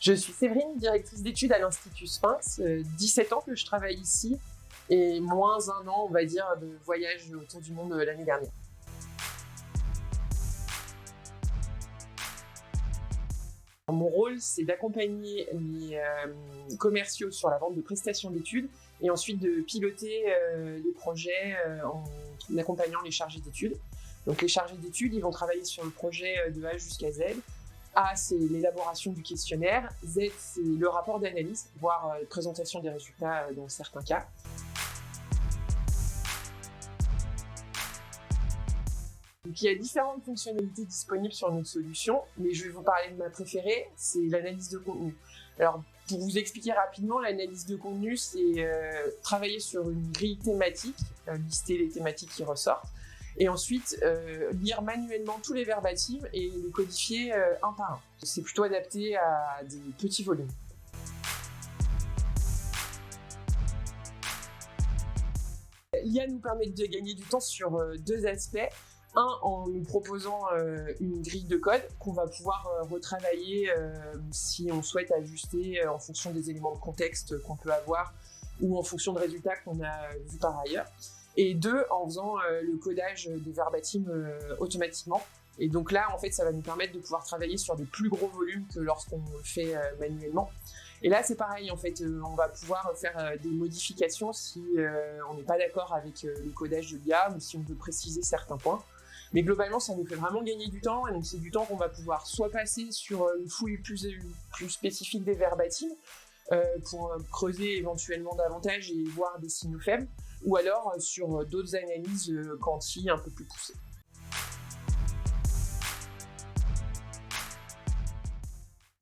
Je suis Séverine, directrice d'études à l'Institut Sphinx. 17 ans que je travaille ici et moins un an, on va dire, de voyage autour du monde l'année dernière. Mon rôle, c'est d'accompagner les commerciaux sur la vente de prestations d'études et ensuite de piloter les projets en accompagnant les chargés d'études. Donc les chargés d'études, ils vont travailler sur le projet de A jusqu'à Z. A, c'est l'élaboration du questionnaire. Z, c'est le rapport d'analyse, voire présentation des résultats dans certains cas. Donc, il y a différentes fonctionnalités disponibles sur notre solution, mais je vais vous parler de ma préférée, c'est l'analyse de contenu. Alors, pour vous expliquer rapidement, l'analyse de contenu, c'est travailler sur une grille thématique, lister les thématiques qui ressortent, et ensuite lire manuellement tous les verbatims et les codifier un par un. C'est plutôt adapté à des petits volumes. L'IA nous permet de gagner du temps sur deux aspects. Un, en nous proposant une grille de code qu'on va pouvoir retravailler si on souhaite ajuster en fonction des éléments de contexte qu'on peut avoir ou en fonction de résultats qu'on a vus par ailleurs. Et deux, en faisant le codage des verbatims automatiquement. Et donc là, en fait, ça va nous permettre de pouvoir travailler sur des plus gros volumes que lorsqu'on le fait manuellement. Et là, c'est pareil, en fait, on va pouvoir faire des modifications si on n'est pas d'accord avec le codage de l'IA ou si on veut préciser certains points. Mais globalement, ça nous fait vraiment gagner du temps, et donc c'est du temps qu'on va pouvoir soit passer sur une fouille plus spécifique des verbatims, pour creuser éventuellement davantage et voir des signaux faibles, ou alors sur d'autres analyses quanti un peu plus poussées.